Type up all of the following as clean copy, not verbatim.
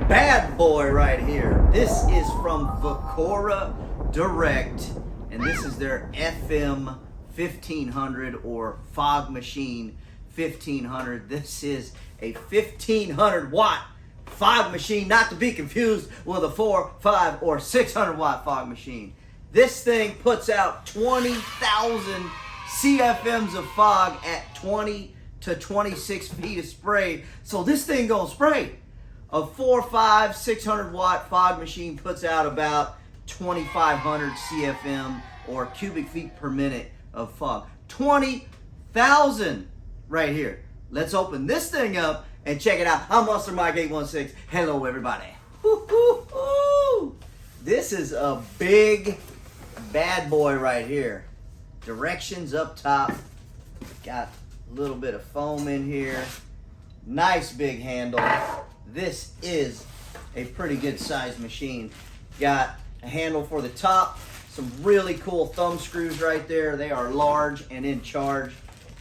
bad boy right here. This is from Vekora Direct, and this is their FM 1500 or Fog Machine 1500. This is a 1500 watt fog machine, not to be confused with a 4, 5, or 600 watt fog machine. This thing puts out 20,000 CFMs of fog at 20 to 26 feet of spray. So this thing gonna spray. A 4, 5, 600 watt fog machine puts out about 2,500 CFM or cubic feet per minute of fog. 20,000 right here. Let's open this thing up and check it out. I'm Monster Mike 816. Hello everybody. Woo-hoo-hoo. This is a big bad boy right here. Directions up top. Got a little bit of foam in here. Nice big handle. This is a pretty good sized machine. Got a handle for the top. Some really cool thumb screws right there. They are large and in charge.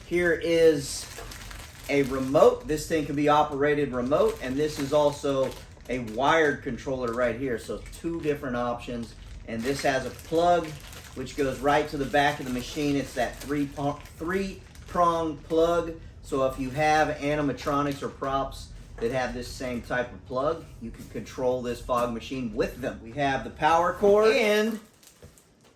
Here is a remote. This thing can be operated remote, and this is also a wired controller right here. So 2 different options. And this has a plug which goes right to the back of the machine. It's that three-prong plug. So if you have animatronics or props that have this same type of plug, you can control this fog machine with them. We have the power cord and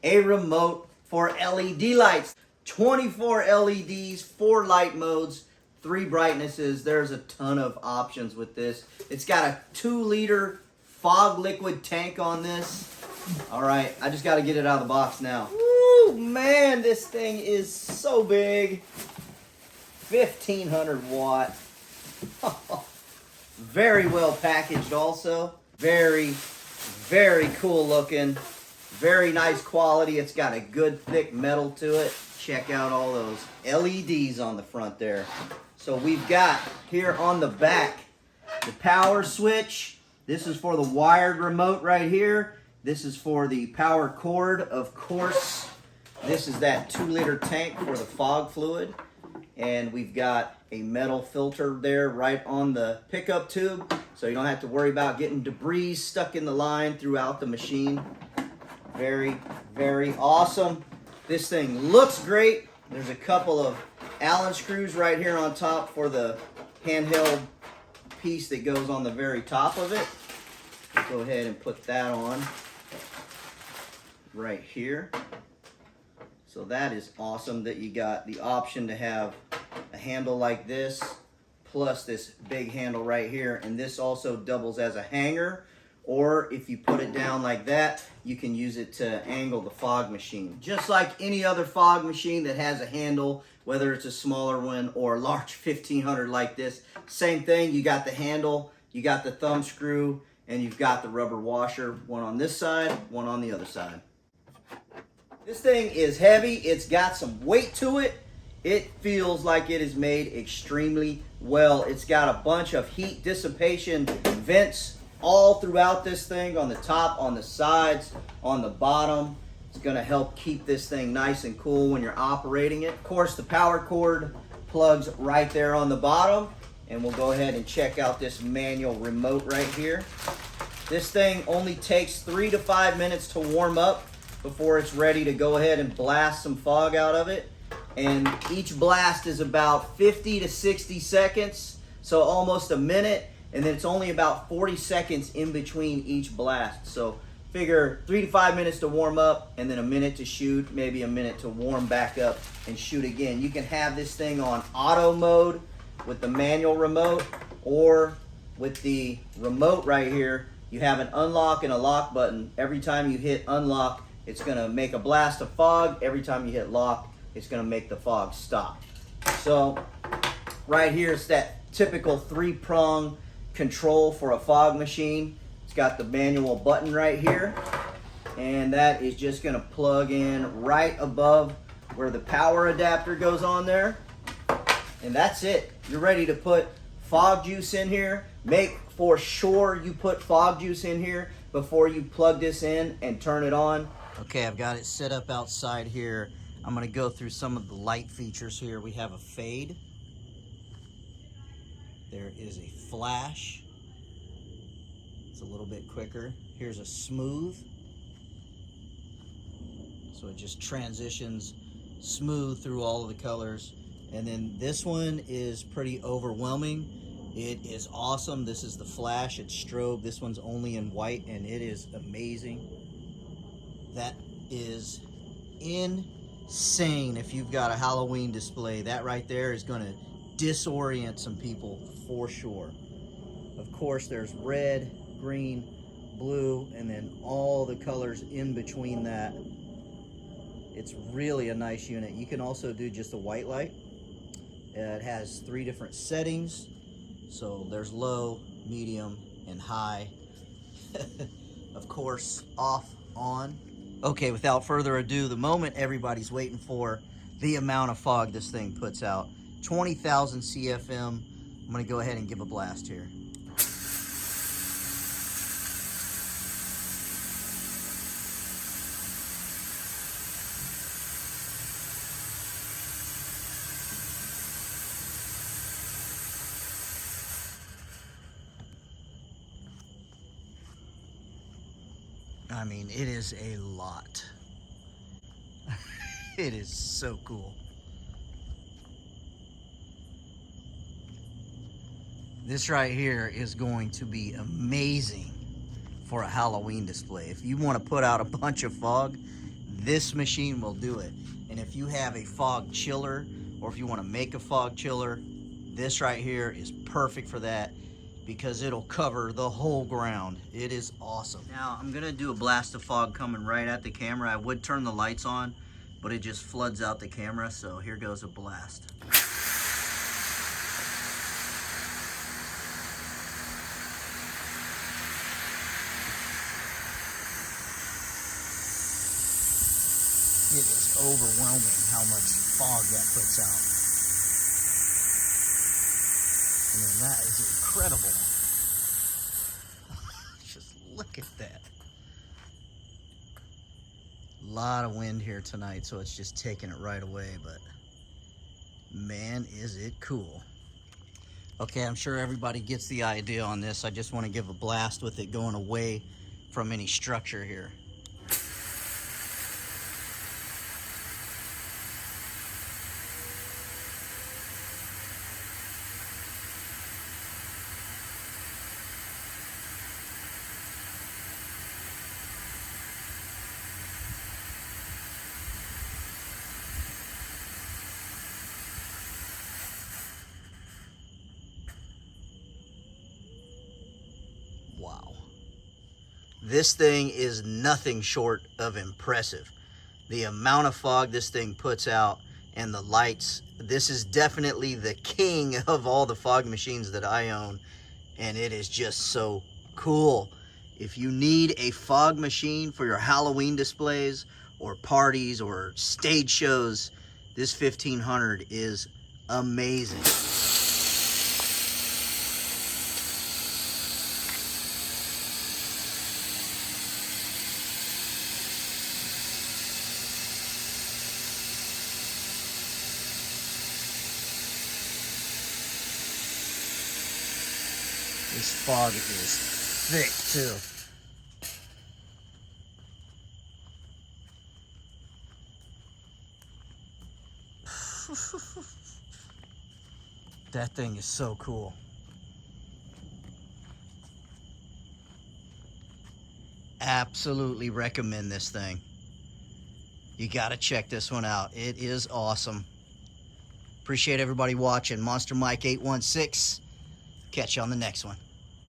a remote for LED lights. 24 LEDs, 4 light modes, 3 brightnesses. There's a ton of options with this. It's got a 2-liter fog liquid tank on this. All right, I just got to get it out of the box now. Woo, man, this thing is so big. 1,500 watt. Very well packaged also. Very, very cool looking. Very nice quality. It's got a good thick metal to it. Check out all those LEDs on the front there. So we've got here on the back the power switch. This is for the wired remote right here. This is for the power cord, of course. This is that 2-liter tank for the fog fluid. And we've got a metal filter there right on the pickup tube, so you don't have to worry about getting debris stuck in the line throughout the machine. Very, very awesome. This thing looks great. There's a couple of Allen screws right here on top for the handheld piece that goes on the very top of it. Go ahead and put that on right here. So that is awesome that you got the option to have a handle like this plus this big handle right here, and this also doubles as a hanger, or if you put it down like that, you can use it to angle the fog machine. Just like any other fog machine that has a handle, whether it's a smaller one or a large 1500 like this, same thing. You got the handle, you got the thumb screw, and you've got the rubber washer, one on this side, one on the other side. This thing is heavy. It's got some weight to it. It feels like it is made extremely well. It's got a bunch of heat dissipation vents all throughout this thing, on the top, on the sides, on the bottom. It's going to help keep this thing nice and cool when you're operating it. Of course, the power cord plugs right there on the bottom. And we'll go ahead and check out this manual remote right here. This thing only takes 3 to 5 minutes to warm up before it's ready to go ahead and blast some fog out of it. And each blast is about 50 to 60 seconds, so almost a minute. And then it's only about 40 seconds in between each blast. So figure 3 to 5 minutes to warm up, and then a minute to shoot, maybe a minute to warm back up and shoot again. You can have this thing on auto mode with the manual remote, or with the remote right here, you have an unlock and a lock button. Every time you hit unlock, it's gonna make a blast of fog. Every time you hit lock, it's gonna make the fog stop. So right here, it's that typical 3-prong control for a fog machine. It's got the manual button right here, and that is just gonna plug in right above where the power adapter goes on there. And that's it. You're ready to put fog juice in here. Make for sure you put fog juice in here before you plug this in and turn it on. Okay, I've got it set up outside here. I'm gonna go through some of the light features here. We have a fade. There is a flash. a little bit quicker. Here's a smooth. So it just transitions smooth through all of the colors. And then this one is pretty overwhelming. It is awesome. This is the flash, it's strobe. This one's only in white and it is amazing. That is insane. If you've got a Halloween display, that right there is gonna disorient some people for sure. Of course, there's red, green, blue, and then all the colors in between that. It's really a nice unit. You can also do just a white light. It has 3 different settings. So there's low, medium, and high. Of course, off, on. Okay, without further ado, the moment everybody's waiting for, the amount of fog this thing puts out. 20,000 CFM. I'm gonna go ahead and give a blast here. I mean, it is a lot. It is so cool. This right here is going to be amazing for a Halloween display. If you want to put out a bunch of fog, this machine will do it. And if you have a fog chiller, or if you want to make a fog chiller, this right here is perfect for that, because it'll cover the whole ground. It is awesome. Now I'm gonna do a blast of fog coming right at the camera. I would turn the lights on, but it just floods out the camera, so here goes a blast. It is overwhelming how much fog that puts out. I mean, that is incredible. Just look at that. A lot of wind here tonight, so it's just taking it right away, but man, is it cool. Okay, I'm sure everybody gets the idea on this. I just want to give a blast with it going away from any structure here. Wow. This thing is nothing short of impressive. The amount of fog this thing puts out and the lights, this is definitely the king of all the fog machines that I own, and it is just so cool. If you need a fog machine for your Halloween displays or parties or stage shows, this 1500 is amazing. This fog is thick too. That thing is so cool. Absolutely recommend this thing. You gotta check this one out. It is awesome. Appreciate everybody watching. Monster Mike 816. Catch you on the next one.